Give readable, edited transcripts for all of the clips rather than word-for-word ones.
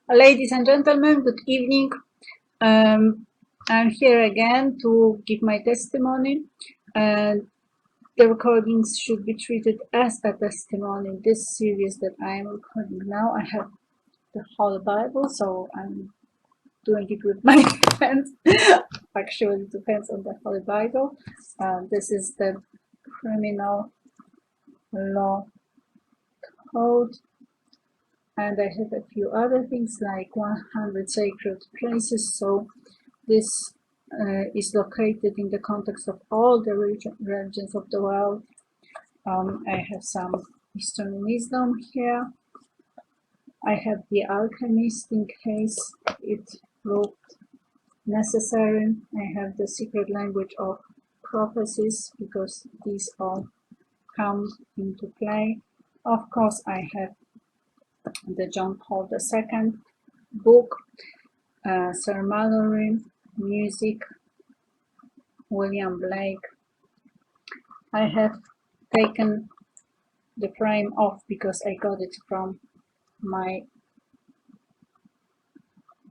Ladies and gentlemen, good evening. I'm here again to give my testimony. And the recordings should be treated as a testimony. This series that I am recording now, I have the whole Bible, so I'm doing it with my hands. Actually, it depends on the Holy Bible. This is the criminal law code, and I have a few other things like 100 sacred places. So this is located in the context of all the religions of the world. I have some Eastern wisdom here. I have the alchemist in case it proved necessary. I have the secret language of prophecies because these all come into play. Of course, I have the John Paul II book, ceremonial music, William Blake. I have taken the frame off because I got it from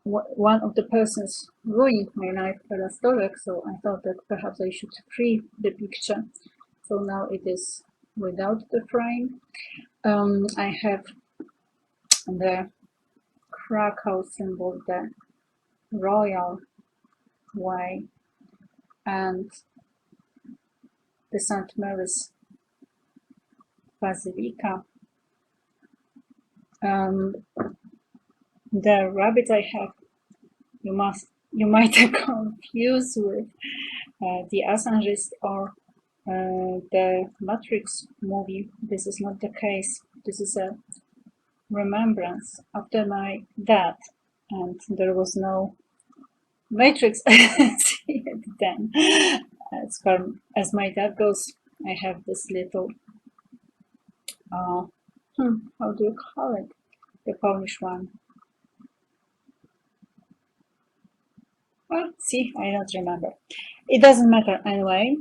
one of the persons ruined my life, Storek, so I thought that perhaps I should free the picture. So now it is without the frame. I have the Krakow symbol, the royal way, and the St. Mary's Basilica. The rabbit I have, you might confuse with the Assangeist or the Matrix movie. This is not the case. This is a remembrance after my dad, and there was no Matrix then. As my dad goes, I have this little, how do you call it? The Polish one. Well, see, I don't remember. It doesn't matter anyway.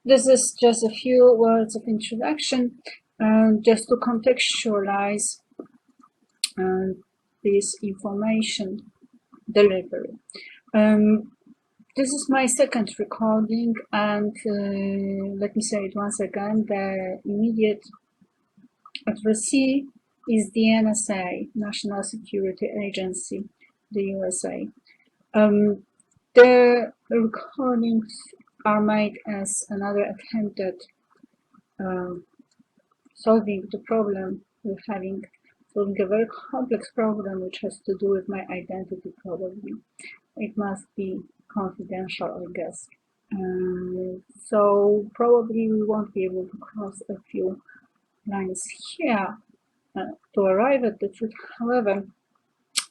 This is just a few words of introduction, just to contextualize this information delivery. This is my second recording, and let me say it once again, the immediate addressee is the NSA, National Security Agency, the USA. The recordings are made as another attempt at solving the problem we're solving a very complex problem which has to do with my identity probably. It must be confidential, I guess. So probably we won't be able to cross a few lines here to arrive at the truth. However,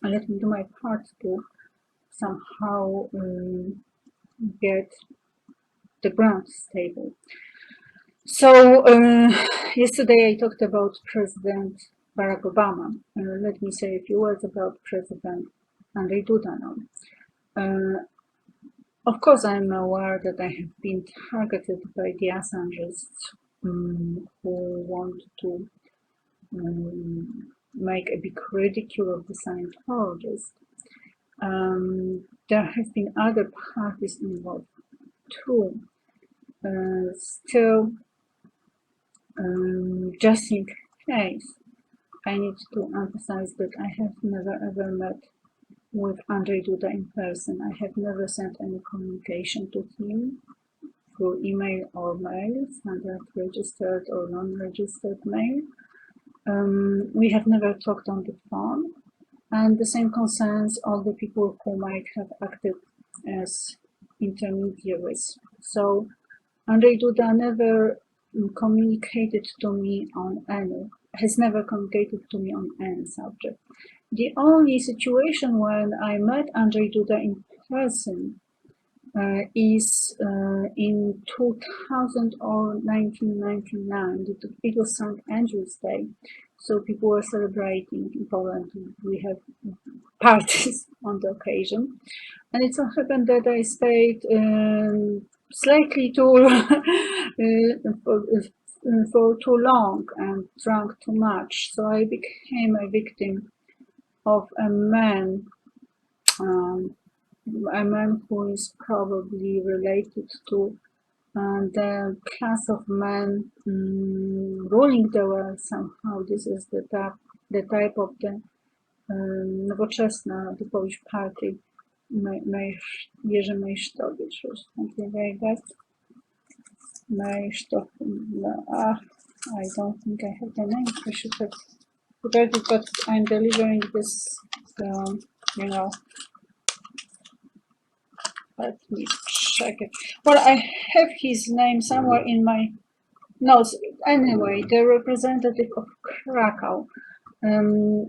let me do my part to somehow get the ground stable. So yesterday I talked about President Barack Obama. Let me say a few words about President Andrzej Duda now. Of course, I'm aware that I have been targeted by the Assangeists who want to make a big ridicule of the Scientologists. There have been other parties involved too. Still, just in case, I need to emphasize that I have never ever met with Andrzej Duda in person. I have never sent any communication to him through email or mail, standard registered or non-registered mail. We have never talked on the phone, and the same concerns all the people who might have acted as intermediaries. So Andrzej Duda never communicated to me on any, has never communicated to me on any subject. The only situation when I met Andrzej Duda in person is in 2000 or 1999. It was St. Andrew's Day, so people were celebrating in Poland. We have parties on the occasion, and it so happened that I stayed slightly too for too long and drank too much, so I became a victim of a man who is probably related to the class of men ruling the world somehow. This is the type of the nowoczesna, the Polish party, Jerzy Mejsztowicz or something like that. Mejsztow, I don't think I have the name. I should have forgot it, but I'm delivering this, you know, let me check it. Well, I have his name somewhere in my notes. Anyway, the representative of Krakow. The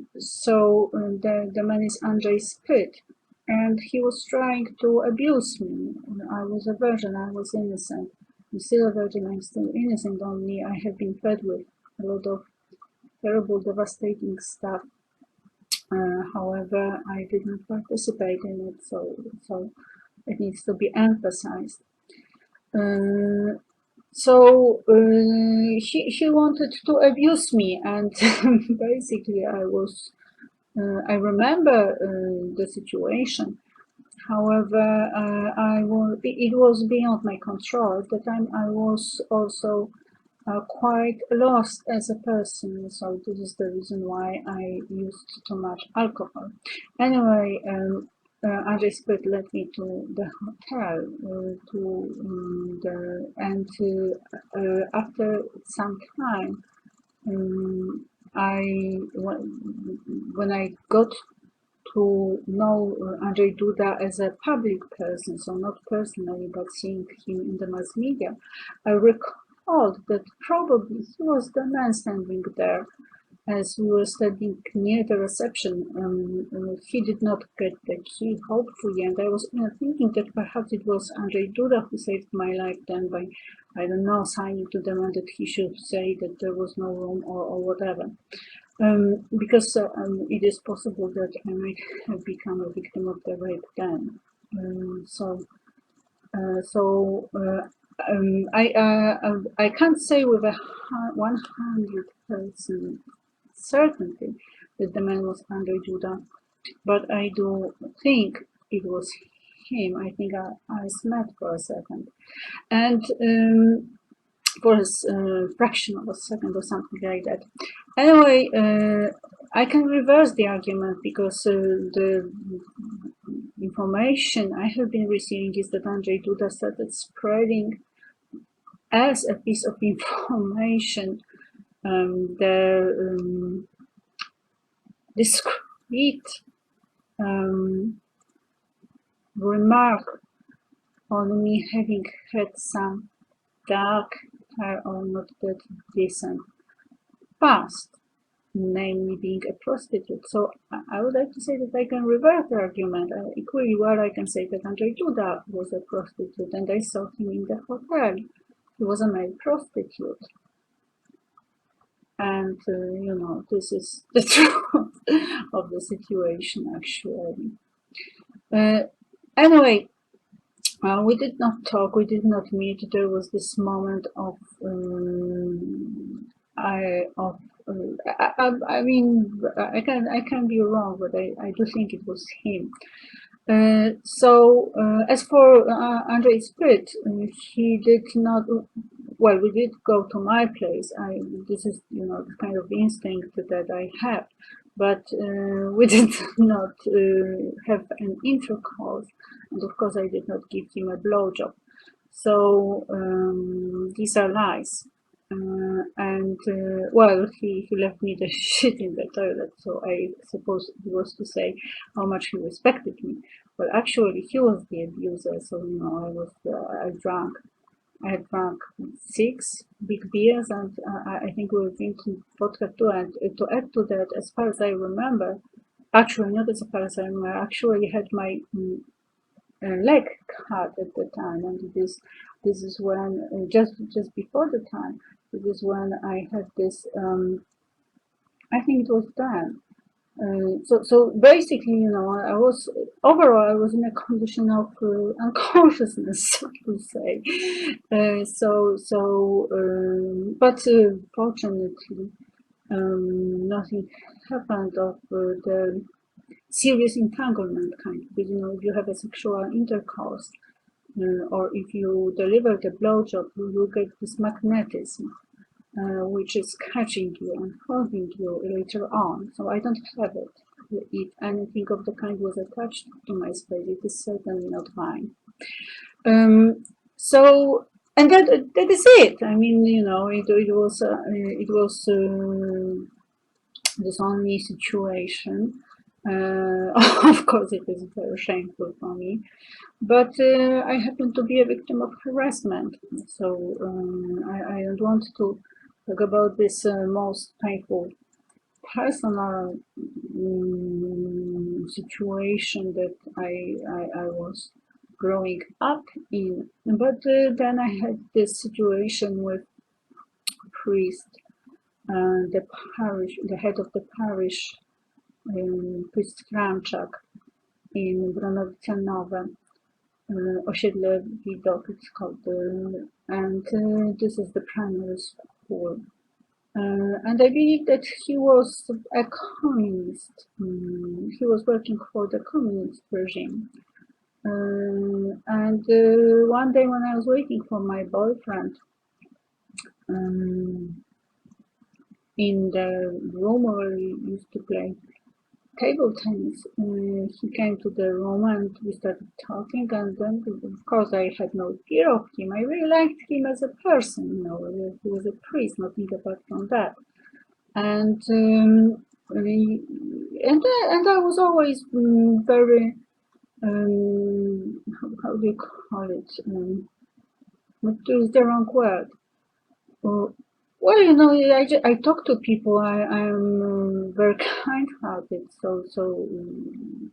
man is Andrzej Spyt, and he was trying to abuse me. I was a virgin, I was innocent. I'm still a virgin, I'm still innocent, only I have been fed with a lot of terrible, devastating stuff. However, I did not participate in it, so it needs to be emphasized. He wanted to abuse me, and basically I remember the situation. However, it was beyond my control. At the time, I was also quite lost as a person, so this is the reason why I used too much alcohol. Anyway, Andrzej Spyt led me to the hotel, after some time, when I got to know Andrzej Duda as a public person, so not personally, but seeing him in the mass media, I recalled that probably he was the man standing there as we were standing near the reception. He did not get the key, hopefully, and I was thinking that perhaps it was Andrzej Duda who saved my life then by, I don't know, signing to the man that he should say that there was no room or whatever. Because it is possible that I might have become a victim of the rape then. I can't say with a 100% certainty that the man was Andrzej Duda, but I do think it was him. I think I slept for a second, and for a fraction of a second or something like that. Anyway, I can reverse the argument because the information I have been receiving is that Andrzej Duda started spreading as a piece of information the discreet remark on me having had some dark hair or not that decent past, namely being a prostitute. So I would like to say that I can reverse the argument. Equally well, I can say that Andrzej Duda was a prostitute and I saw him in the hotel. He was a male prostitute. And, this is the truth of the situation, actually. Anyway, we did not talk, we did not meet. There was this moment of I mean, I can be wrong, but I do think it was him. As for Andrzej Spyt, he did not. Well, we did go to my place. This is the kind of instinct that I have, but we did not have an intercourse, and of course I did not give him a blowjob. So these are lies. Well, he left me the shit in the toilet, so I suppose he was to say how much he respected me. Well, actually, he was the abuser, so I had drunk 6 big beers, and I think we were drinking vodka too. And to add to that, as far as I remember, actually not as far as I remember, I actually had my leg cut at the time, and this is when just before the time. This is when I had this. I think it was then. So basically, I was overall I was in a condition of unconsciousness, so to say. But fortunately, nothing happened of the serious entanglement kind, because if you have a sexual intercourse, or if you deliver the blowjob, you get this magnetism, which is catching you and holding you later on. So I don't have it. If anything of the kind was attached to my space, it is certainly not mine. So, and that is it. I mean, it was this only situation. Of course, it is very shameful for me, but I happen to be a victim of harassment. So I don't want to talk about this most painful personal situation that I was growing up in. But then I had this situation with priest, the head of the parish, priest Franczak in Bronowice Nowe, osiedle Widok, it's called, and this is the primary school. And I believe that he was a communist. He was working for the communist regime. And one day when I was waiting for my boyfriend in the room where we used to play table tennis, he came to the room and we started talking, and then of course I had no fear of him. I really liked him as a person, he was a priest, nothing apart from that. And I was always very how do you call it? What is the wrong word? Well, I talk to people. I'm very kind-hearted,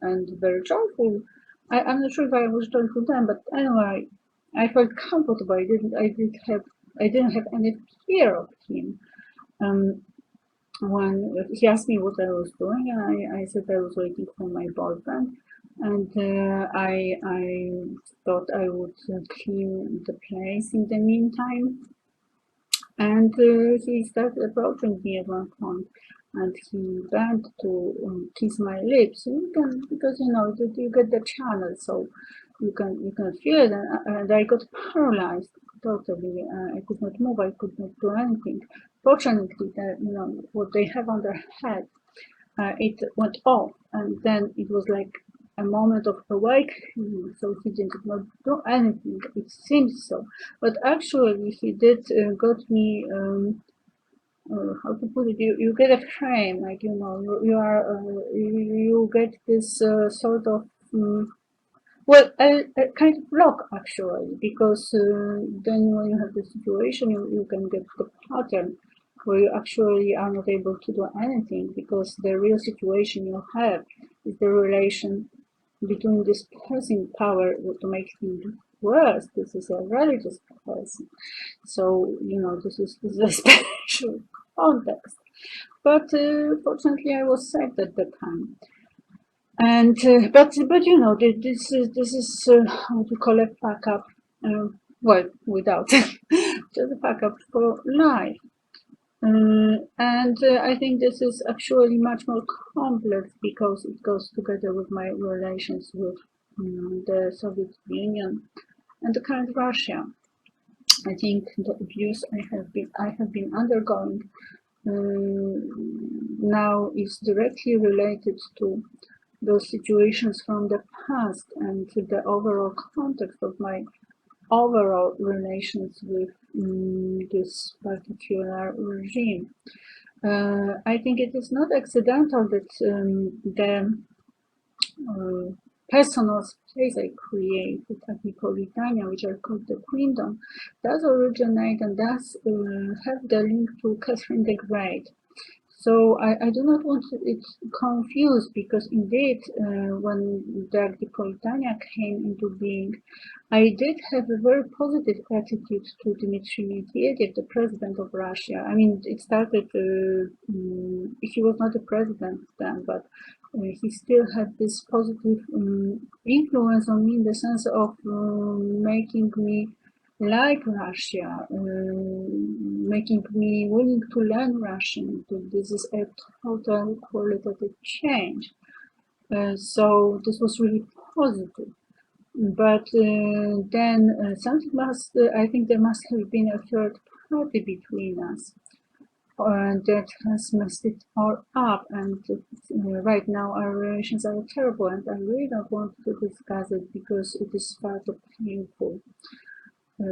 and very joyful. I'm not sure if I was joyful then, but anyway, I felt comfortable. I didn't have any fear of him. When he asked me what I was doing, and I said I was waiting for my boyfriend, and I thought I would clean the place in the meantime. And he started approaching me at one point, and he bent to kiss my lips. Because you get the channel, so you can feel it, and I got paralyzed totally. I could not move. I could not do anything. Fortunately, what they have on their head, it went off, and then it was like a moment of awakening. So he did not do anything. It seems so, but actually he did got me. How to put it? You get a frame, like you get this sort of. Well, a kind of block actually, because then when you have the situation, you can get the pattern where you actually are not able to do anything, because the real situation you have is the relation between this person power to make things worse. This is a religious person, so this is a special context. But fortunately, I was saved at the time. And but this is how to call it fuck up. Well, without just a fuck up for life. And I think this is actually much more complex, because it goes together with my relations with the Soviet Union and the current Russia. I think the abuse I have been undergoing now is directly related to those situations from the past and to the overall context of my overall relations with this particular regime. I think it is not accidental that the personal space I created at Nicolitania, which I called the Queendom, does originate and does have the link to Catherine the Great. So I do not want it confused, because indeed, when the Nicolitania came into being, I did have a very positive attitude to Dmitry Medvedev, the president of Russia. I mean, it started, he was not the president then, but he still had this positive influence on me, in the sense of making me like Russia, making me willing to learn Russian. This is a total qualitative change. So this was really positive. But then something must, I think there must have been a third party between us that has messed it all up. And right now our relations are terrible, and I really don't want to discuss it because it is far too painful. I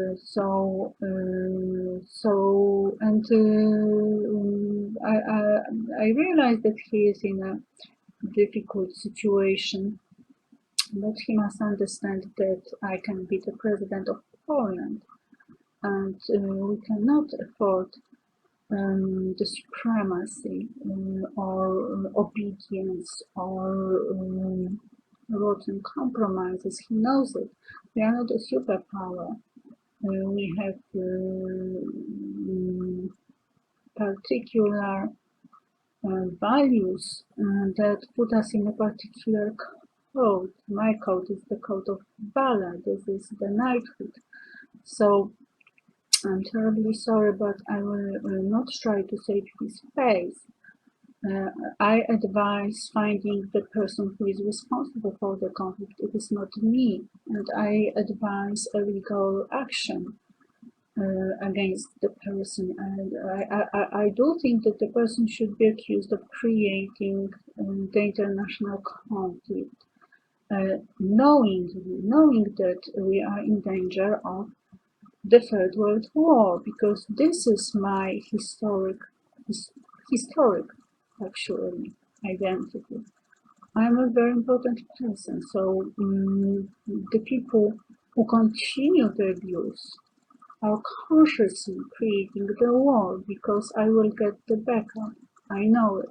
realize that he is in a difficult situation, but he must understand that I can be the president of Poland, and we cannot afford the supremacy or obedience or rotten compromises. He knows it. We are not a superpower. We have particular values that put us in a particular code. My code is the code of valor. This is the knighthood. So I'm terribly sorry, but I will not try to save his face. I advise finding the person who is responsible for the conflict. It is not me, and I advise a legal action against the person. And I do think that the person should be accused of creating the international conflict, knowing that we are in danger of the Third World War, because this is my historic actually identity. I'm a very important person, so the people who continue the abuse are consciously creating the war because I will get the backup. I know it,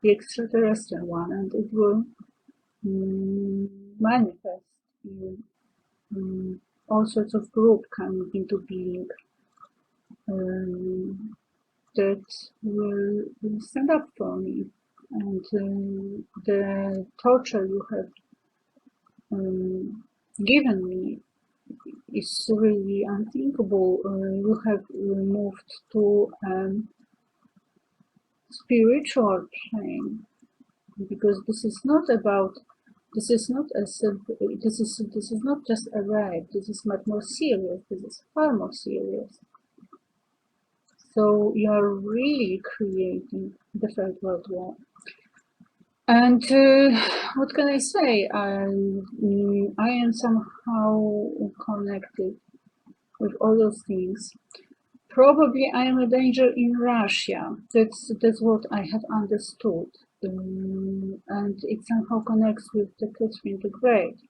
the extraterrestrial one, and it will manifest in all sorts of group coming into being that will stand up for me. And the torture you have given me is really unthinkable. You have moved to spiritual plane, because this is not about, this is not a simple, this is not just a rape. This is much more serious. This is far more serious. So you are really creating the Third World War. And what can I say? I am somehow connected with all those things. Probably I am a danger in Russia. That's what I have understood. And it somehow connects with the Catherine the Great.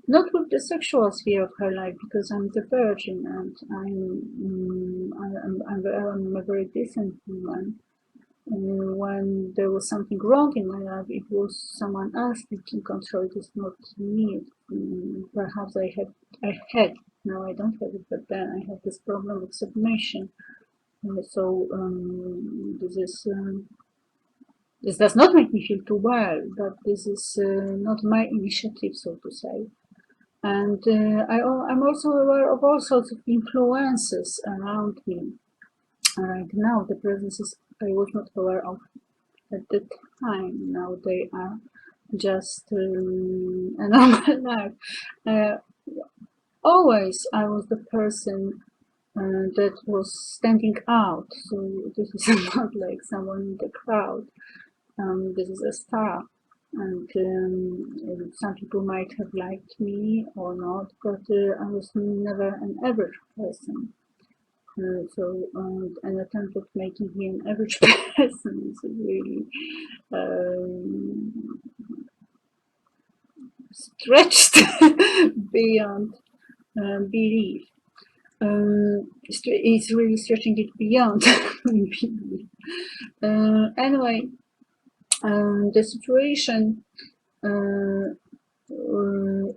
Not with the sexual sphere of her life, because I'm the virgin and I'm a very decent woman. When there was something wrong in my life, it was someone else taking control. It is not me. Perhaps I had, now I don't have it, but then I had this problem with submission. So this does not make me feel too well, but this is not my initiative, so to say. And I'm also aware of all sorts of influences around me. Right now, the presences I was not aware of at the time. Now they are just a normal life. Always I was the person that was standing out. So this is not like someone in the crowd. This is a star. And some people might have liked me or not, but I was never an average person. So an attempt at making me an average person is really stretched beyond belief. It's really stretching it beyond belief. Anyway, the situation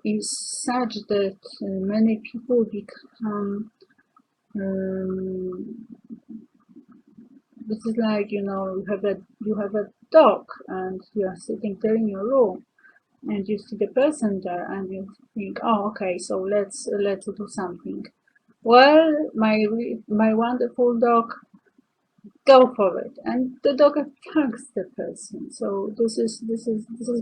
is such that many people become this is like, you have a dog and you are sitting there in your room and you see the person there and you think, oh, okay, so let's do something. Well, my wonderful dog go for it. And the dog attacks the person. So this is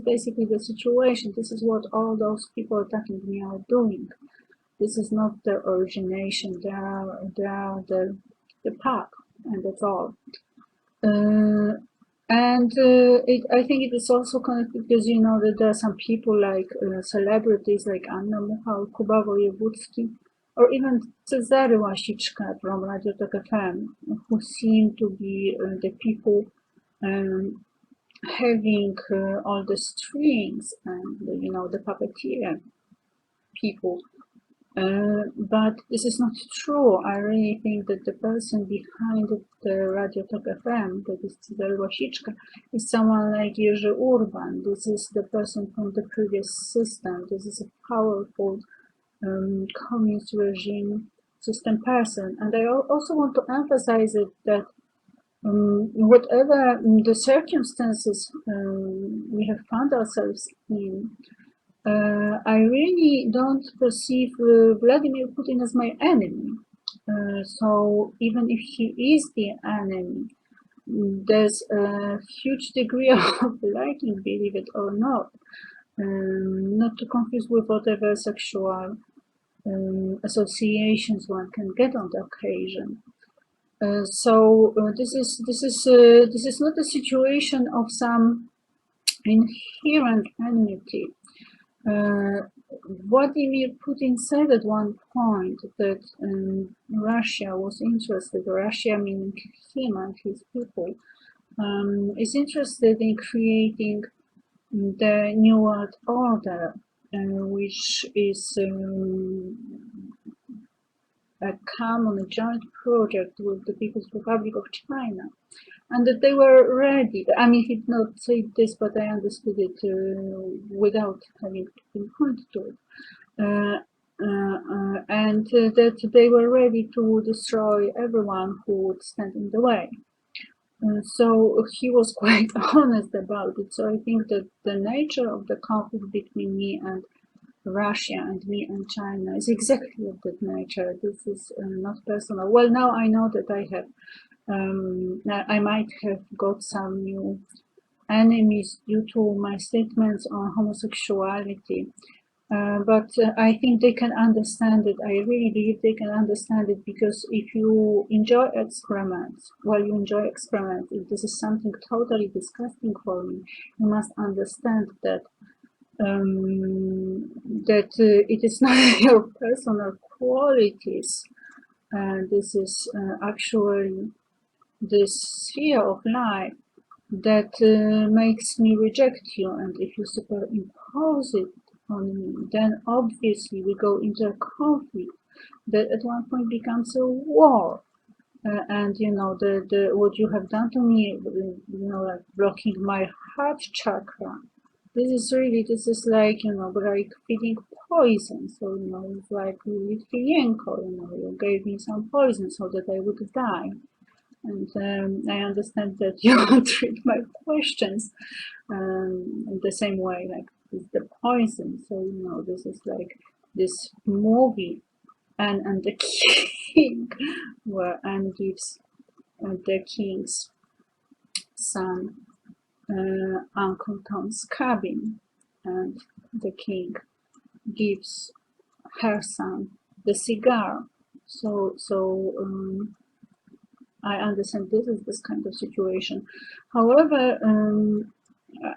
basically the situation. This is what all those people attacking me are doing. This is not their origination. They are the pack, and that's all. I think it is also connected because you know that there are some people like celebrities like Anna Mucha or Kuba Wojewódzki or even Cezary Łasiczka from Radio Tok FM, who seem to be the people um, having all the strings and you know the puppeteer people. But this is not true. I really think that the person behind the Radio Tok FM, that is Cezary Łasiczka, is someone like Jerzy Urban. This is the person from the previous system. This is a powerful communist regime system person. And I also want to emphasize it that whatever the circumstances we have found ourselves in, I really don't perceive Vladimir Putin as my enemy. So even if he is the enemy, there's a huge degree of liking, believe it or not. Not to confuse with whatever sexual associations one can get on the occasion. This is not a situation of some inherent enmity. Vladimir Putin said at one point that Russia was interested, Russia meaning him and his people, is interested in creating the New World Order, which is a common joint project with the People's Republic of China. And that they were ready. I mean, he did not say this, but I understood it without having been pointed to it. And that they were ready to destroy everyone who would stand in the way. So he was quite honest about it. So I think that the nature of the conflict between me and Russia and me and China is exactly of that nature. This is not personal. Well, now I know that I might have got some new enemies due to my statements on homosexuality. But I think they can understand it. I really believe they can understand it because if you enjoy excrement, if this is something totally disgusting for me, you must understand that it is not your personal qualities. This is actually this sphere of life that makes me reject you, and if you superimpose it on me, then obviously we go into a conflict that at one point becomes a war. And you know the what you have done to me, you know, like blocking my heart chakra. This is like, you know, like feeding poison. So, you know, it's like Litvinenko, you know, you gave me some poison so that I would die. And I understand that you treat my questions in the same way, like with the poison. So, you know, this is like this movie, and the king, where Anne gives the king's son Uncle Tom's cabin, and the king gives her son the cigar. So I understand this is this kind of situation. However,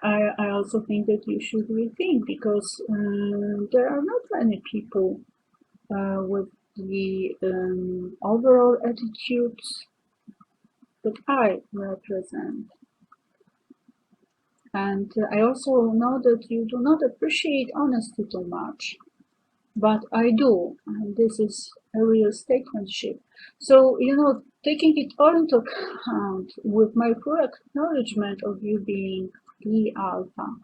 I also think that you should rethink because there are not many people with the overall attitudes that I represent. And I also know that you do not appreciate honesty too much, but I do, and this is a real statesmanship. So, you know, taking it all into account with my full acknowledgement of you being the alpha,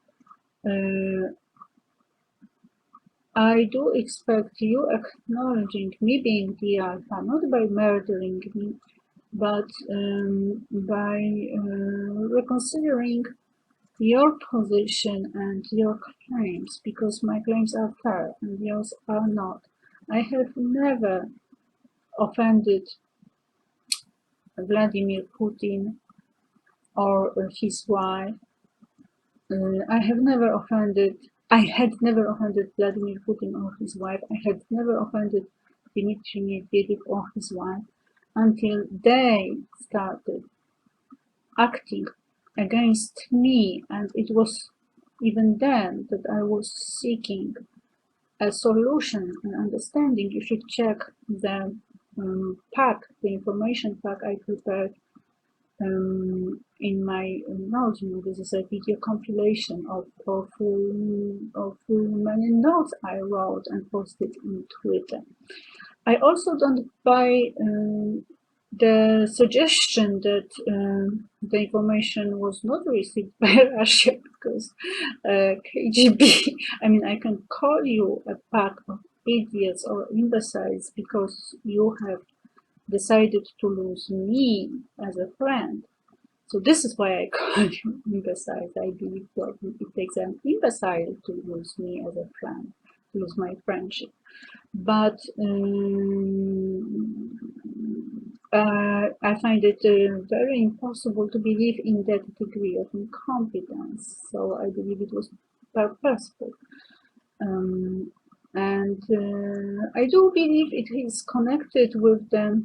I do expect you acknowledging me being the alpha, not by murdering me, but by reconsidering your position and your claims, because my claims are fair and yours are not. I have never offended Vladimir Putin or his wife. I had never offended Vladimir Putin or his wife. I had never offended Dmitry Medvedev or his wife until they started acting against me, and it was even then that I was seeking a solution and understanding. You should check the the information pack I prepared in my notes. This is a video compilation of many notes I wrote and posted in Twitter. I also don't buy the suggestion that the information was not received by Russia because KGB, I mean, I can call you a pack of idiots or imbeciles because you have decided to lose me as a friend. So this is why I call you imbeciles. I believe that it takes an imbecile to lose me as a friend, to lose my friendship. But I find it very impossible to believe in that degree of incompetence. So I believe it was purposeful. And I do believe it is connected with the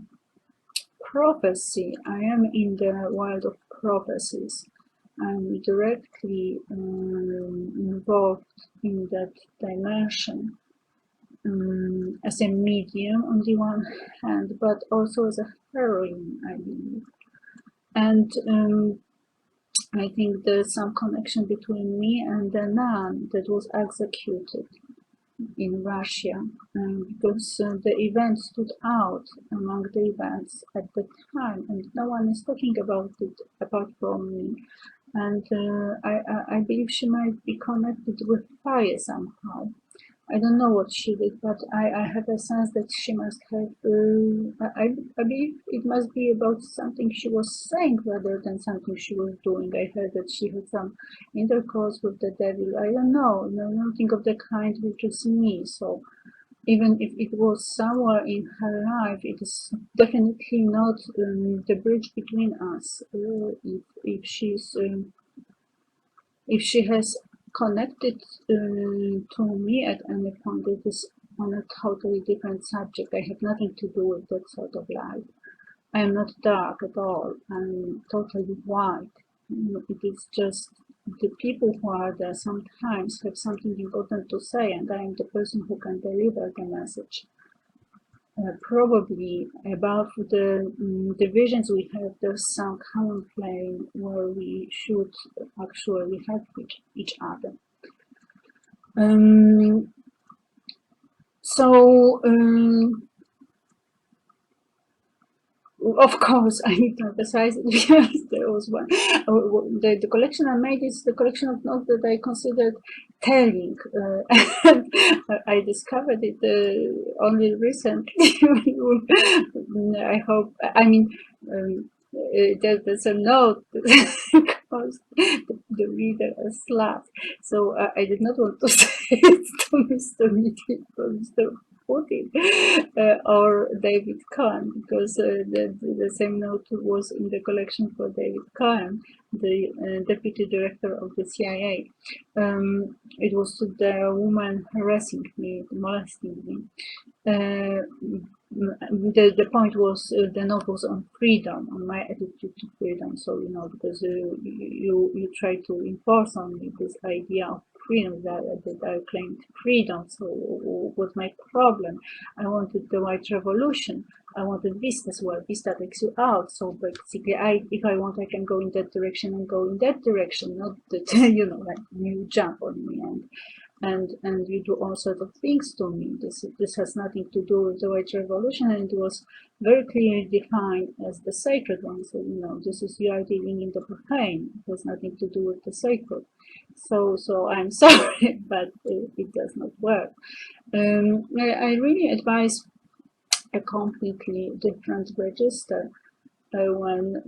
prophecy. I am in the world of prophecies. I'm directly involved in that dimension. As a medium on the one hand, but also as a heroine, I believe. And I think there's some connection between me and the nun that was executed in Russia, because the event stood out among the events at the time, and no one is talking about it apart from me. And I believe she might be connected with fire somehow. I don't know what she did, but I have a sense that she must have, I believe it must be about something she was saying rather than something she was doing. I heard that she had some intercourse with the devil. I don't know, nothing of the kind reaches me. So even if it was somewhere in her life, it is definitely not the bridge between us. If she has connected to me at any point, it is on a totally different subject. I have nothing to do with that sort of life. I am not dark at all. I'm totally white. It is just the people who are there sometimes have something important to say, and I am the person who can deliver the message. Probably above the divisions we have, there's some common plane where we should actually help each other. Of course, I need to emphasize it because there was one. The collection I made is the collection of notes that I considered telling. And I discovered it only recently. I hope, I mean, there's a note that caused the reader a slap. So I did not want to say it to Mr. Meeting or Mr. Putin or David Cohen, because the same note was in the collection for David Cohen, the deputy director of the CIA. It was the woman harassing me, molesting me. The point was the note was on freedom, on my attitude to freedom. So because you try to enforce on me this idea of freedom that I claimed freedom. So what was my problem? I wanted the white revolution. I wanted business. Well, Vista takes you out. So basically, if I want, I can go in that direction and go in that direction. Not that like you jump on me and you do all sorts of things to me. This has nothing to do with the white revolution, and it was very clearly defined as the sacred one. So this is, you are dealing in the profane. It has nothing to do with the sacred. So I'm sorry, but it does not work. I really advise a completely different register when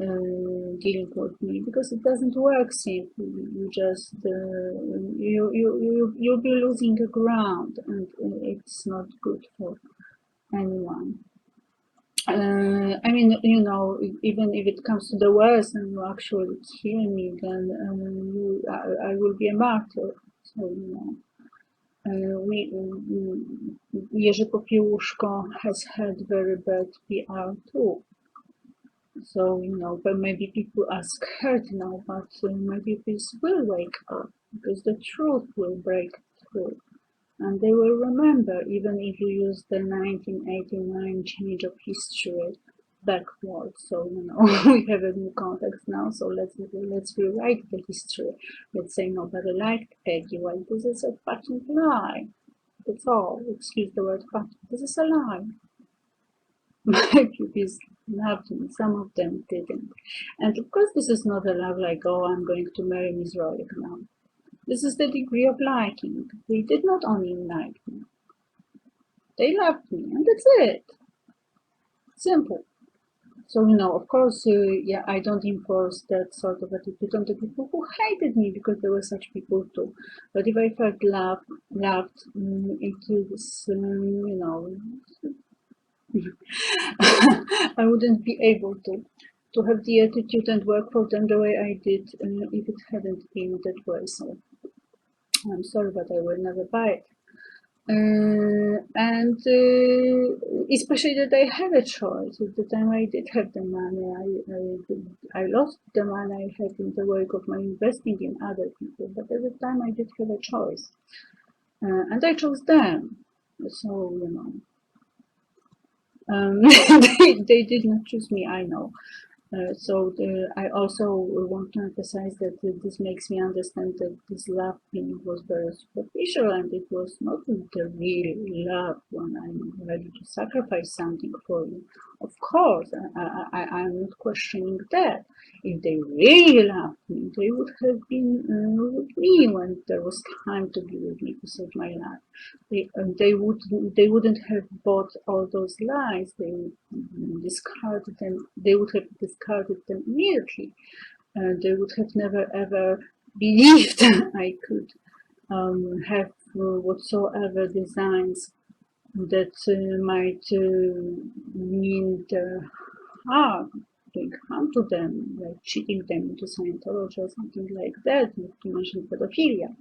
dealing with me, because it doesn't work simply. You just you'll be losing the ground, and it's not good for anyone. I mean, you know, even if it comes to the worst and you actually kill me, then I will be a martyr. So, you know, Jerzy Popiełuszko has had very bad PR too. So, you know, but maybe people are scared now, but maybe people will wake up because the truth will break through. And they will remember, even if you use the 1989 change of history backwards. So, you know, we have a new context now, so let's rewrite the history. Let's say nobody liked Peggy. Well, this is a fucking lie. That's all. Excuse the word fucking. This is a lie. My pupils loved me, some of them didn't. And of course, this is not a love like, oh, I'm going to marry Miss Rolik now. This is the degree of liking. They did not only like me, they loved me, and that's it. Simple. So, you know, of course, yeah, I don't enforce that sort of attitude on the people who hated me, because there were such people too. But if I felt loved, it is, you know, I wouldn't be able to have the attitude and work for them the way I did if it hadn't been that way. So I'm sorry, but I will never buy it. And especially that I had a choice. At the time I did have the money, I lost the money I had in the work of my investing in other people, but at the time I did have a choice. And I chose them. So, you know, they did not choose me, I know. I also want to emphasize that this makes me understand that this love feeling was very superficial, and it was not the real love when I'm ready to sacrifice something for you. Of course, I'm not questioning that. If they really loved me, they would have been with me when there was time to be with me to save my life. They wouldn't have bought all those lies. They would discard them. They would have discarded them immediately. They would have never ever believed I could have whatsoever designs that might mean their harm, doing harm to them, like cheating them into Scientology or something like that, not to mention pedophilia.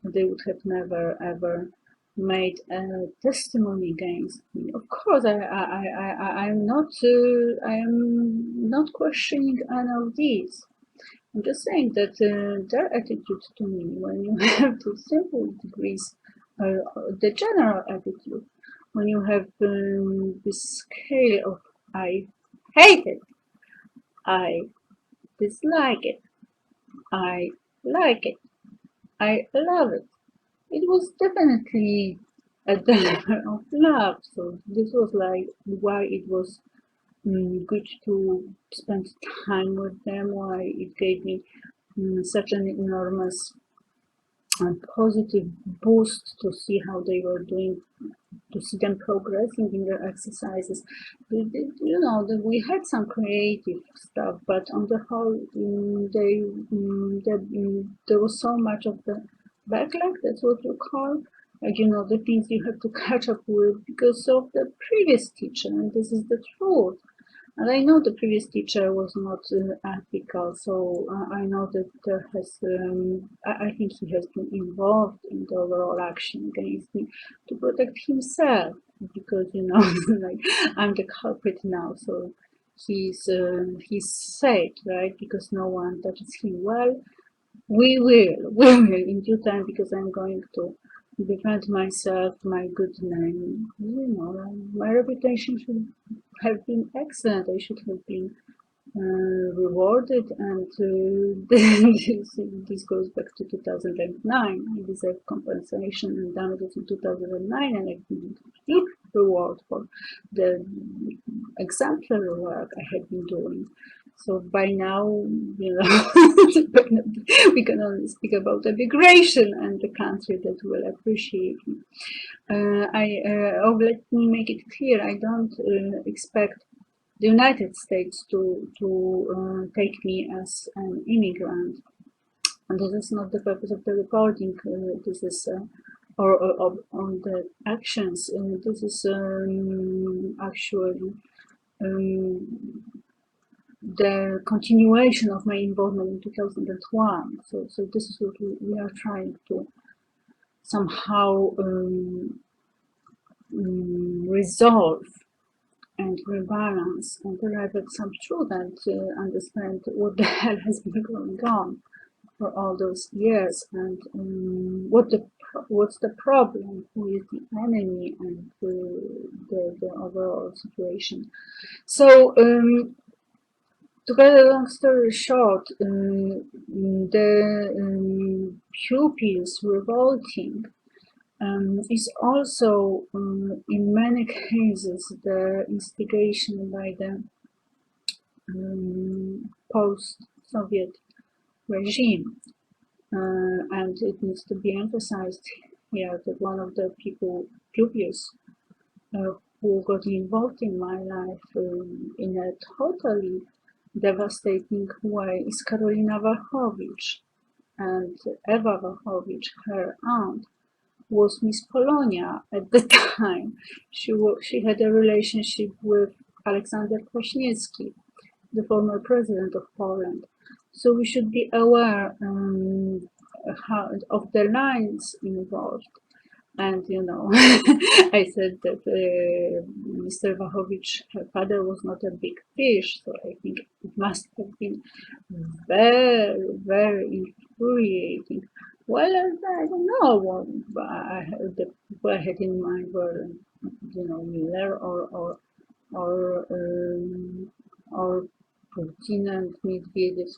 They would have never ever made a testimony against me. Of course, I'm not questioning any of these. I'm just saying that their attitude to me, when you have the simple degrees, the general attitude, when you have this scale of I hate it, I dislike it, I like it, I love it. It was definitely at the level of love. So this was like why it was good to spend time with them, why it gave me such an enormous positive boost to see how they were doing, to see them progressing in their exercises. You know, we had some creative stuff, but on the whole, there was so much of the backlog, that's what you call, like, you know, the things you have to catch up with because of the previous teacher, and this is the truth. And I know the previous teacher was not ethical, so I know that there has, I think he has been involved in the overall action against me to protect himself, because, you know, like, I'm the culprit now, so he's safe, right? Because no one touches him. Well, we will in due time, because I'm going to defend myself, my good name. You know, my reputation should have been excellent. I should have been rewarded, and this goes back to 2009. I deserve compensation and damages in 2009, and I didn't huge reward for the exemplary work I had been doing. So by now, you know, we can only speak about immigration and the country that will appreciate me. Let me make it clear, I don't expect the United States to take me as an immigrant. And this is not the purpose of the recording. This is or on the actions. This is actually the continuation of my involvement in 2001. So this is what we are trying to somehow resolve and rebalance and arrive at some truth and understand what the hell has been going on for all those years, and what's the problem, who is the enemy, and the overall situation. So to cut a long story short, the pupils revolting is also, in many cases, the instigation by the post-Soviet regime. And it needs to be emphasized here that one of the pupils who got involved in my life in a totally devastating way is Karolina Wachowicz. And Eva Wachowicz, her aunt, was Miss Polonia at the time. She had a relationship with Aleksander Kwaśniewski, the former president of Poland. So we should be aware of the lines involved. And I said that Mr. Wachowicz, her father, was not a big fish, so I think it must have been very, very infuriating. Well, I don't know what the people I had in mind were, Miller or Putin and Medvedev.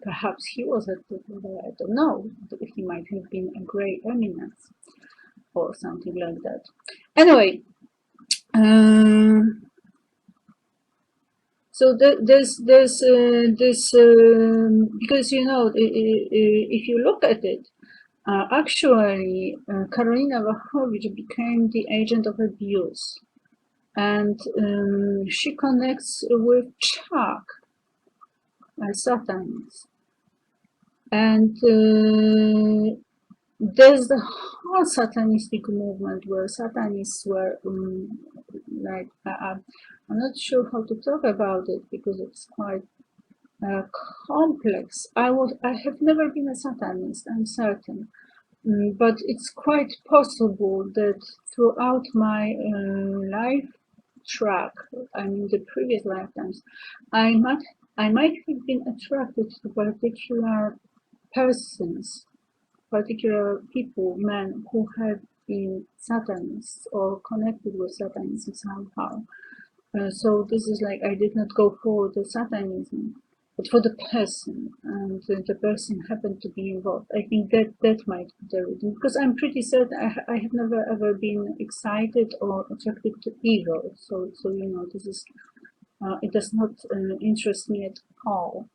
Perhaps he was at the level, I don't know. He might have been a great eminence or something like that. Anyway, so there's this because if you look at it, actually Karolina Wachowicz became the agent of abuse, and she connects with Chuck, a Satanist, and there's the whole satanistic movement where Satanists were like I'm not sure how to talk about it because it's quite complex. I have never been a Satanist, I'm certain, but it's quite possible that throughout my life track, I mean the previous lifetimes, I might have been attracted to particular persons, particular people, men who have been Satanists or connected with Satanism somehow. So this is like I did not go for the Satanism, but for the person, and the person happened to be involved. I think that might be the reason, because I'm pretty certain I have never ever been excited or attracted to evil. So this is it does not interest me at all.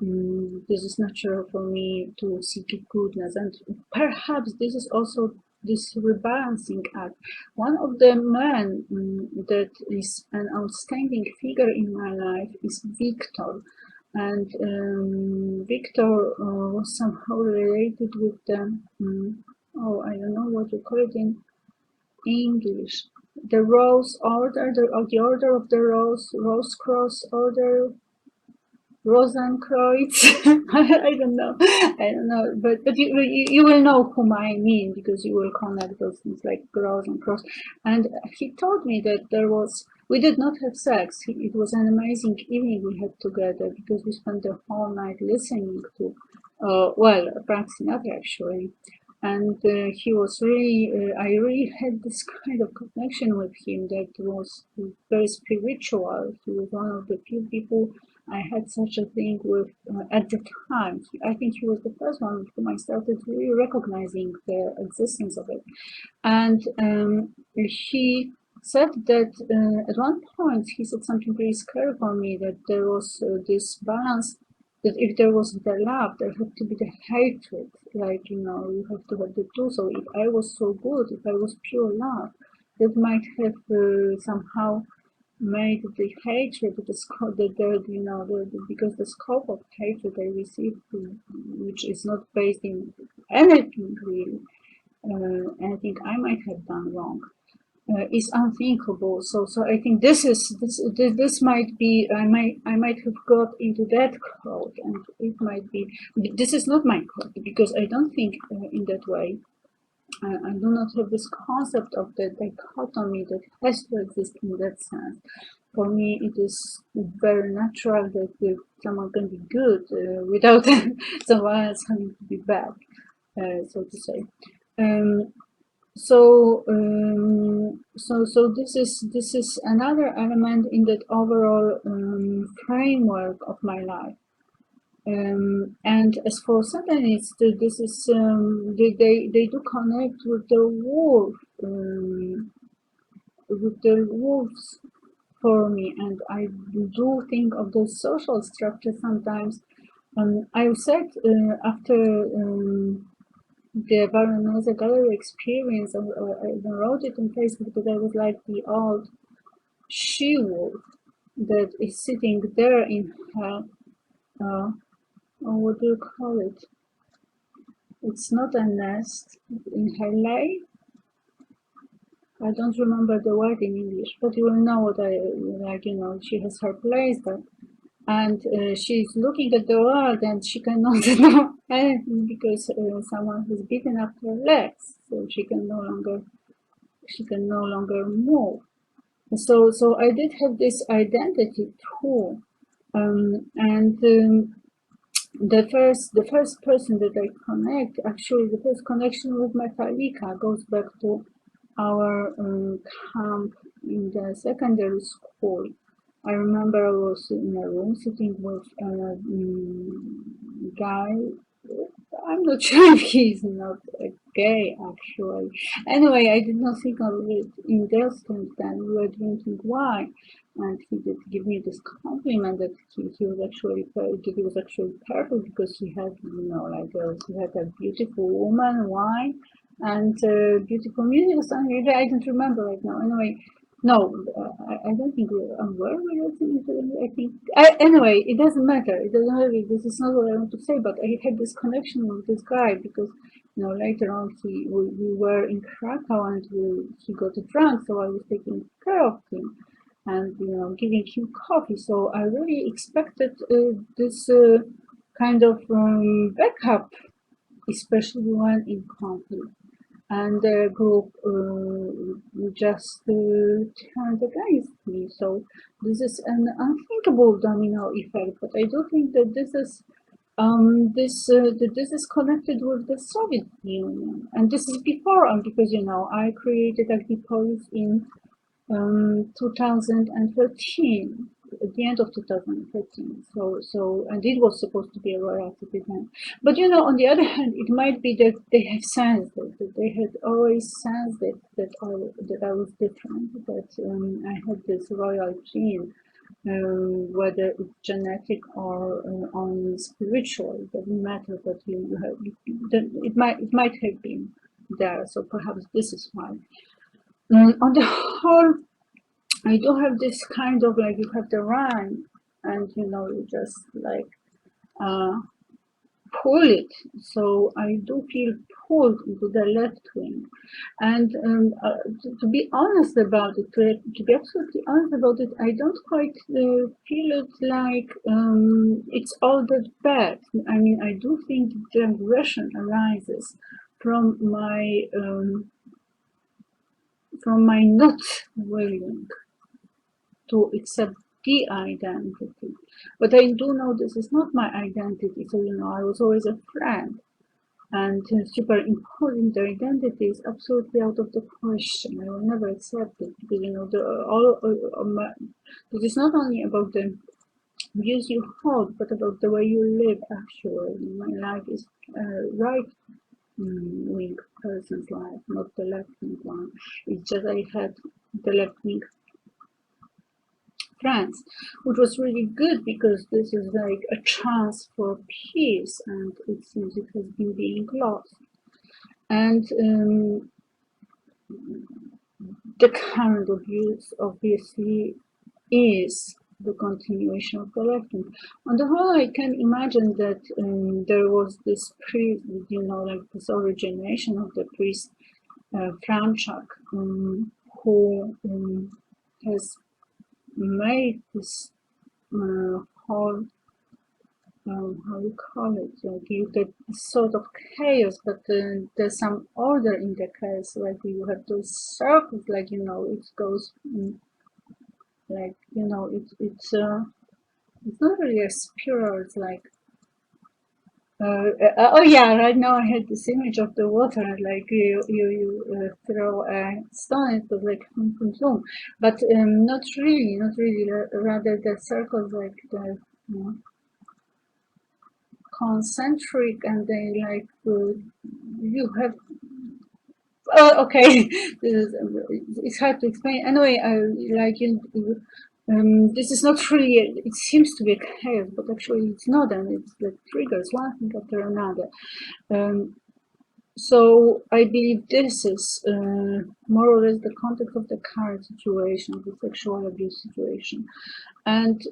This is natural for me to seek goodness, and perhaps this is also this rebalancing act. One of the men that is an outstanding figure in my life is Victor, and Victor was somehow related with the I don't know what you call it in English, the Rose Order, the Order of the Rose Cross Order, Rosenkreuz. I don't know, but you will know whom I mean, because you will connect those things like Rose and Cross. And he told me that we did not have sex. It was an amazing evening we had together, because we spent the whole night listening to, Frank Sinatra actually. And he was really, I really had this kind of connection with him that was very spiritual. He was one of the few people I had such a thing with at the time. I think he was the first one with whom I started really recognizing the existence of it. And he said that at one point he said something really scary for me, that there was this balance, that if there was the love, there had to be the hatred. Like, you have to have the two. So if I was so good, if I was pure love, that might have somehow made the hatred, because the scope of hatred I received, which is not based in anything really, anything I might have done wrong. is unthinkable. So I think this might be, I might have got into that code, and it might be, this is not my code, because I don't think in that way. I do not have this concept of the dichotomy that has to exist in that sense. For me, it is very natural that someone can be good without someone else having to be bad, so to say. So this is another element in that overall framework of my life. And as for Satanists, this is they do connect with the wolves for me, and I do think of the social structure sometimes. I said after the Varanasi gallery experience, I even wrote it on Facebook, that I was like the old she-wolf that is sitting there in her, what do you call it? It's not a nest, in her lay. I don't remember the word in English, but you will know what I like. She has her place there, and she's looking at the world, and she cannot do anything because someone has beaten up her legs, so she can no longer move. So I did have this identity too, and the first person that I connect, actually the first connection with Metallica goes back to our camp in the secondary school. I remember I was in a room sitting with a guy. I'm not sure if he's not gay, actually. Anyway, I did not think of it in those terms then. We were drinking wine, and he did give me this compliment that he was actually perfect, because he had, he had a beautiful woman, wine, and beautiful music or something. I don't remember right now. Anyway, no, I don't think were we listening to it? I think, anyway, it doesn't matter. It doesn't matter. This is not what I want to say, but I had this connection with this guy because, later on we were in Krakow, and he got drunk, so I was taking care of him and, giving him coffee. So I really expected this kind of backup, especially when in conflict. And the group just turned against me. So this is an unthinkable domino effect. But I do think that this is this is connected with the Soviet Union, and this is before, because I created Agripolis in 2013, at the end of 2013. And it was supposed to be a royalty then. But on the other hand, it might be that they have sensed it, that they had always sensed it, that I was different, that I had this royal gene, whether it's genetic or only spiritual. It doesn't matter, but it might have been there. So perhaps this is why. On the whole, I do have this kind of, like, you have the rhyme, and you just like pull it. So I do feel pulled into the left wing, and to be honest about it, to be absolutely honest about it, I don't quite feel it like it's all that bad. I mean, I do think the aggression arises from my not willing to accept the identity. But I do know this is not my identity, so I was always a friend, and superimposing the identity is absolutely out of the question. I will never accept it, because this is not only about the views you hold, but about the way you live. Actually, my life is right wing person's life, not the left wing one. It's just I had the left wing friends, which was really good, because this is like a chance for peace, and it seems it has been being lost. And the current of use obviously is the continuation of the left wing. On the whole, I can imagine that there was this priest, like this origination of the priest Franchak, who who has made this whole, how you call it, like you get sort of chaos, but there's some order in the chaos, like you have those circles, like, you know, it goes, like, you know, it's not really a spiral, it's like, oh yeah, right now I had this image of the water, like you throw a stone, it was like boom, boom, boom. But not really, rather the circles, like the, you know, concentric, and they like you have, oh okay, it's hard to explain anyway. Like this is not really, it seems to be a chaos, but actually it's not, and it's like triggers one thing after another. So I believe this is more or less the context of the current situation, the sexual abuse situation, and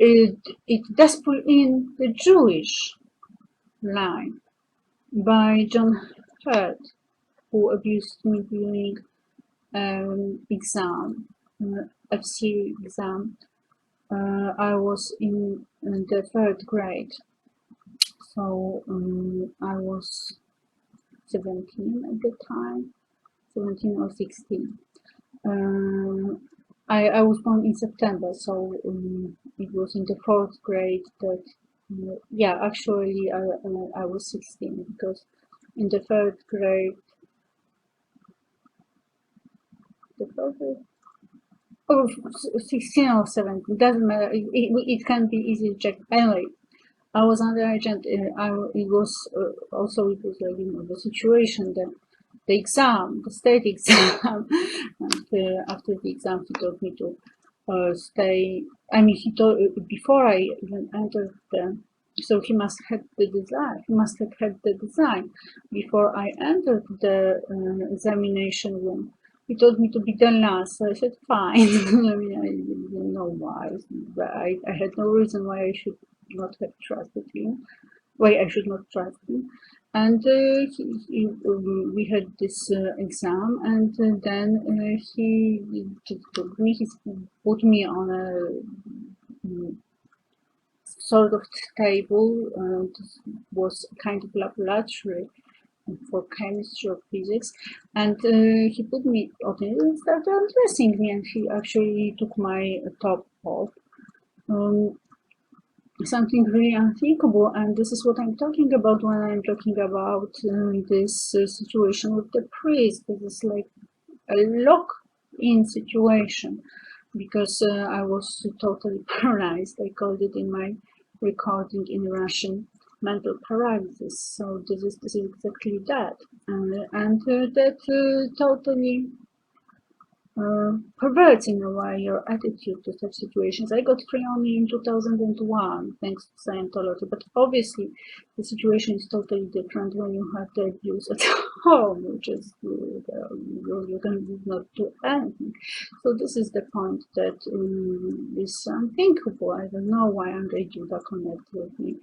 it does pull in the Jewish line by John Hurt, who abused me during exam, FC exam. I was in the third grade, so I was 17 at the time, 17 or 16. I was born in September, so it was in the fourth grade that, yeah, actually I was 16, because in the third grade, the third grade, oh, 16 or 17, doesn't matter, it can be easily checked. Anyway, I was underage, and it was also, it was like, you know, the situation, the exam, the state exam, and after the exam he told me to stay. I mean, he told, before I even entered the, so he must have the design. He must have had the design before I entered the examination room. He told me to be the last, so I said fine. I mean, I didn't know why, but I had no reason why I should not have trusted him. Why I should not trust him. And we had this exam, and then he took me, he put me on a sort of table, and was kind of laboratory for chemistry or physics, and he put me on it and started undressing me, and he actually took my top off. Something really unthinkable, and this is what I'm talking about when I'm talking about this situation with the priest. This is like a lock-in situation, because I was totally paralyzed. I called it in my recording in Russian mental paralysis. So this is exactly that, and that totally perverts in a way your attitude to such situations. I got free only in 2001 thanks to Scientology, but obviously the situation is totally different when you have the abuse at home, which is you can not do anything. So this is the point that is unthinkable. I don't know why Andrzej Duda connected with me,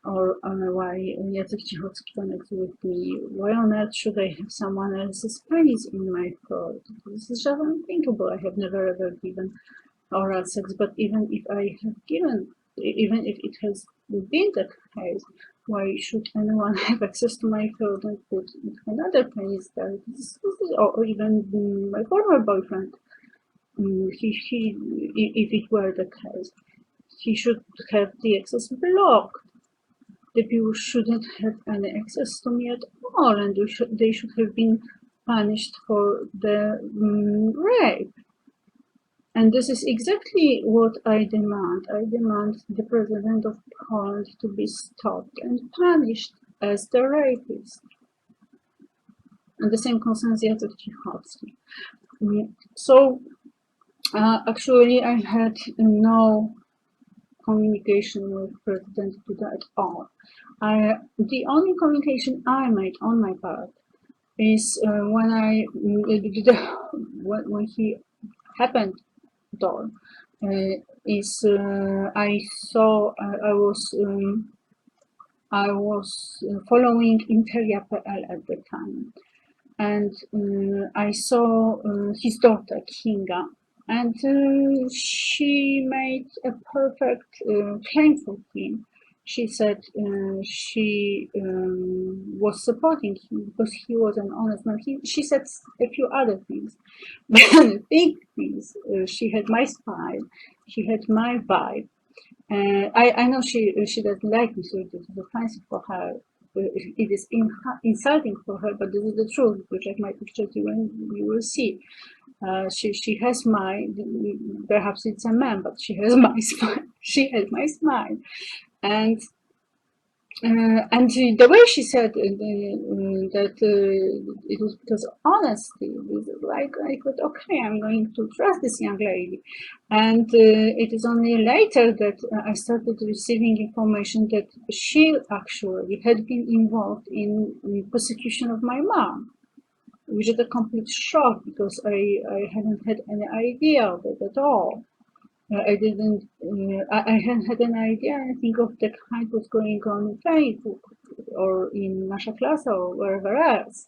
or why Jacek Cichocki connects with me. Why on earth should I have someone else's penis in my throat? This is just unthinkable. I have never ever given oral sex, but even if I have given, even if it has been the case, why should anyone have access to my throat and put another penis there? Or even my former boyfriend, if it were the case, he should have the access blocked. The people shouldn't have any access to me at all, and they should have been punished for the rape. And this is exactly what I demand. I demand the president of Poland to be stopped and punished as the rapist. And the same concerns Jacek Cichocki. So actually I had no communication with President Duda at all. The only communication I made on my part is when when he happened door, is I saw I was following Interia.pl at the time, and I saw his daughter Kinga, and she made a perfect claim for him. She said she was supporting him because he was an honest man. She said a few other things, but the big things. She had my smile, she had my vibe. I know she doesn't like me, so it is offensive for her. It is insulting for her, but this is the truth. If you check my pictures, you will see. She has my, perhaps it's a man, but she has my smile. She has my smile, and the way she said that it was because of honesty, like I thought, okay, I'm going to trust this young lady. And it is only later that I started receiving information that she actually had been involved in persecution of my mom, which is a complete shock because I hadn't had any idea of it at all. I didn't, I hadn't had an idea anything of the kind was going on in Facebook or in Nasza Klasa or wherever else.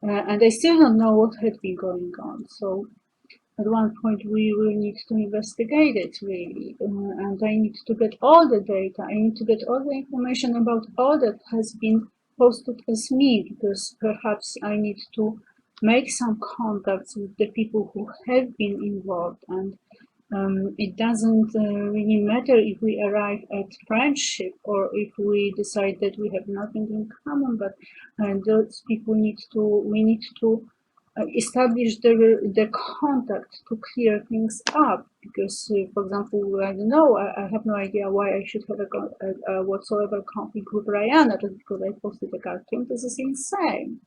And I still don't know what had been going on. So at one point we will need to investigate it really. And I need to get all the data. I need to get all the information about all that has been posted as me, because perhaps I need to make some contacts with the people who have been involved, and it doesn't really matter if we arrive at friendship or if we decide that we have nothing in common, but those people we need to establish the contact to clear things up. Because, for example, I don't know, I have no idea why I should have a whatsoever conflict with Rihanna just because I posted a cartoon. This is insane.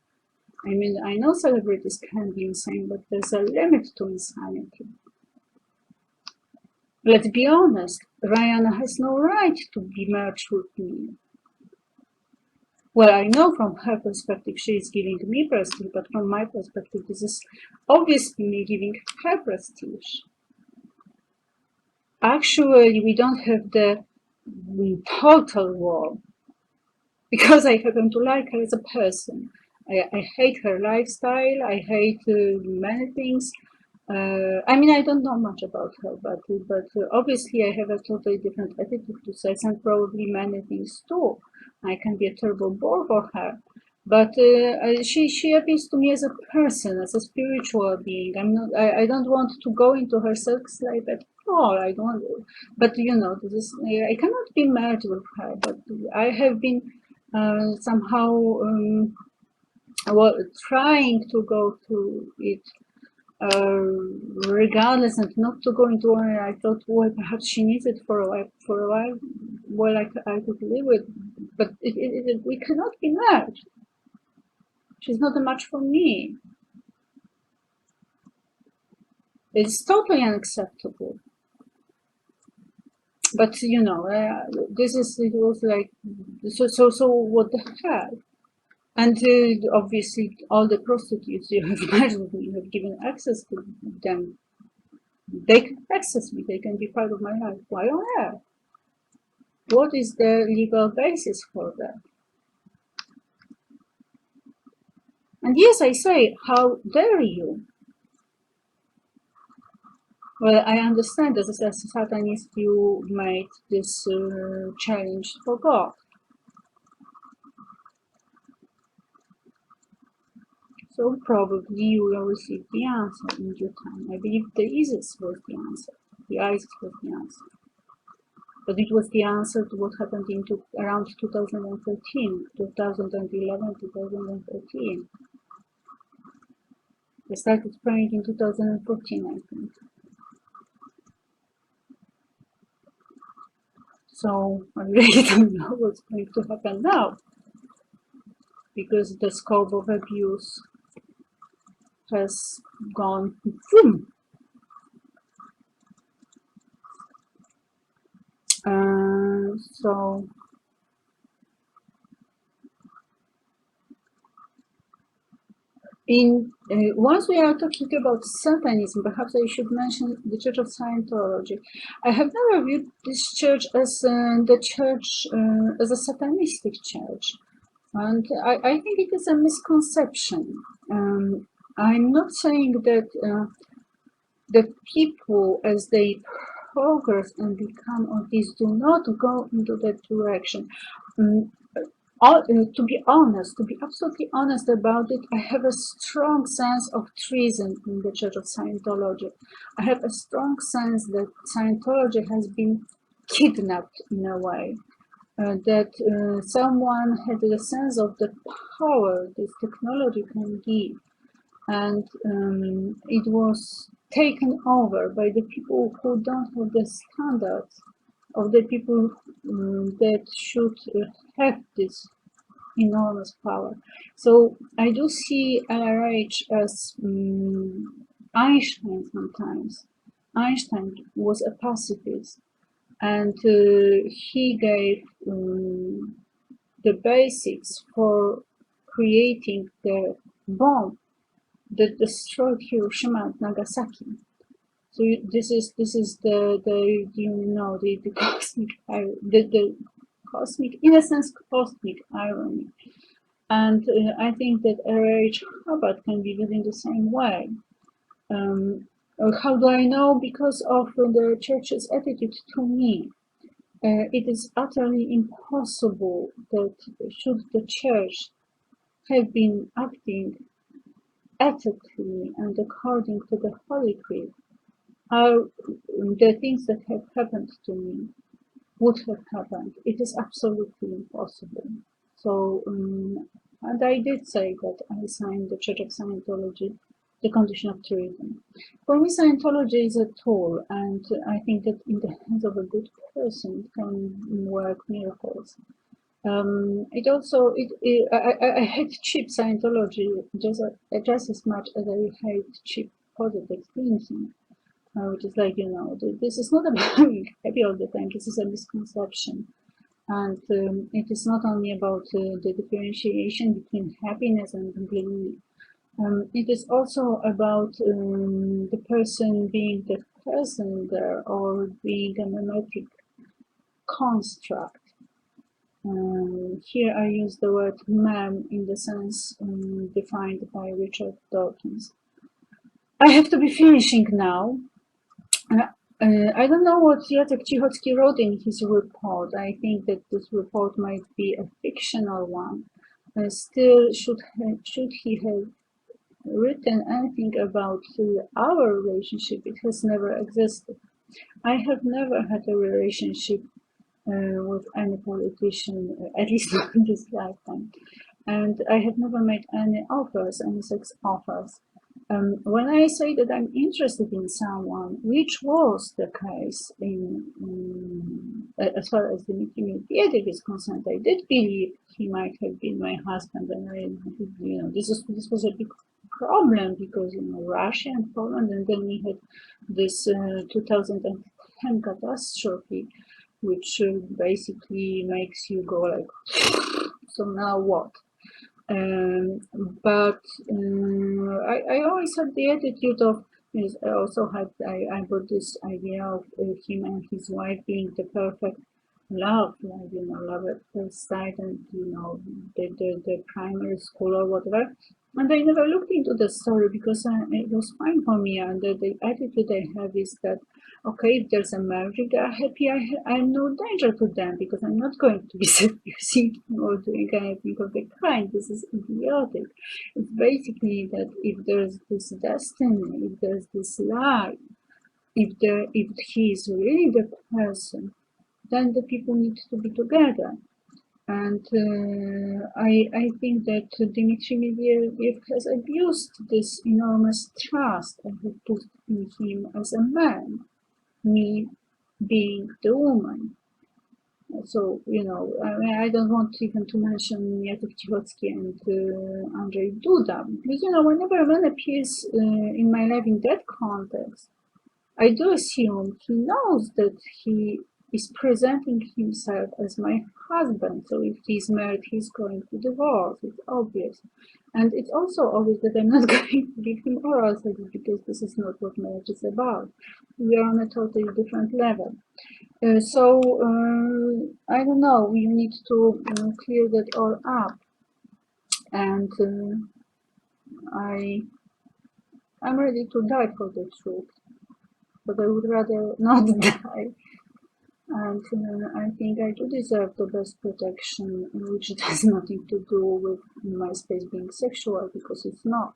I mean, I know celebrities can be insane, but there's a limit to insanity. Let's be honest, Rihanna has no right to be merged with me. Well, I know from her perspective she is giving me prestige, but from my perspective this is obviously me giving her prestige. Actually, we don't have the total war, because I happen to like her as a person. I hate her lifestyle, I hate many things. I mean, I don't know much about her, but obviously I have a totally different attitude to sex and probably many things too. I can be a terrible bore for her, but she appeals to me as a person, as a spiritual being. I don't want to go into her sex life at all. I don't. But you know, this is, I cannot be married with her. But I have been somehow trying to go to it regardless, and not to go into one. I thought, well, perhaps she needs it for a while. Well, I could live with, but we cannot be merged. She's not a match for me. It's totally unacceptable. But you know, it was like, so what the heck? And obviously, all the prostitutes you have matched with me, you have given access to them. They can access me, they can be part of my life. Why on earth? What is the legal basis for that? And yes, I say, how dare you? Well, I understand that as a Satanist you made this challenge for God. So probably you will receive the answer in due time. I believe the ISIS was the answer. The ISIS was the answer. But it was the answer to what happened in around 2013, 2011, 2013. I started praying in 2014, I think. So I really don't know what's going to happen now, because the scope of abuse has gone boom. So once we are talking about Satanism, perhaps I should mention the Church of Scientology. I have never viewed this church as the church as a Satanistic church. And I think it is a misconception. I'm not saying that the people, as they progress and become autists, do not go into that direction. Um, to be honest, to be absolutely honest about it, I have a strong sense of treason in the Church of Scientology. I have a strong sense that Scientology has been kidnapped in a way, that someone had a sense of the power this technology can give, and it was taken over by the people who don't have the standards of the people that should have this enormous power. So I do see LRH as Einstein sometimes. Einstein was a pacifist, and he gave the basics for creating the bomb that destroyed Hiroshima and Nagasaki. So this is the cosmic the cosmic, in a sense, cosmic irony. And I think that R.H. Hubbard can be viewed in the same way. How do I know? Because of the church's attitude to me. It is utterly impossible that should the church have been acting ethically and according to the Holy Creed, how the things that have happened to me would have happened. It is absolutely impossible. So, and I did say that I signed the Church of Scientology, the condition of treason. For me, Scientology is a tool, and I think that in the hands of a good person, it can work miracles. It also, I hate cheap Scientology just as much as I hate cheap positive thinking, which is like, this is not about being happy all the time. This is a misconception. And it is not only about the differentiation between happiness and belief. It is also about the person being the person there or being a mimetic construct. Here I use the word mem in the sense defined by Richard Dawkins. I have to be finishing now. I don't know what Jacek Cichocki wrote in his report. I think that this report might be a fictional one. Still, should he have written anything about our relationship? It has never existed. I have never had a relationship with any politician, at least not in this lifetime. And I have never made any offers, any sex offers. When I say that I'm interested in someone, which was the case as far as Dmitry Medvedev is concerned, I did believe he might have been my husband, and this was a big problem because Russia and Poland, and then we had this 2010 catastrophe, which basically makes you go like, so now what? Um, but I always had the attitude of, yes, I got this idea of him and his wife being the perfect love, like, love at first sight, and the primary school or whatever. And I never looked into the story because it was fine for me. And the attitude I have is that, okay, if there's a marriage, they are happy. I'm no danger to them because I'm not going to be seducing or doing anything of the kind. This is idiotic. It's basically that if there's this destiny, if there's this life, if he is really the person, then the people need to be together. And I think that Dmitry Medvedev has abused this enormous trust I have put in him as a man, me being the woman. So, I don't want even to mention Jacek Cichocki and Andrzej Duda, because, whenever a man appears in my life in that context, I do assume he knows that he is presenting himself as my husband. So if he's married, he's going to divorce. It's obvious. And it's also obvious that I'm not going to give him oral sex because this is not what marriage is about. We are on a totally different level. So I don't know. We need to clear that all up. and I'm ready to die for the truth, but I would rather not die. And I think I do deserve the best protection, which has nothing to do with my space being sexual, because it's not.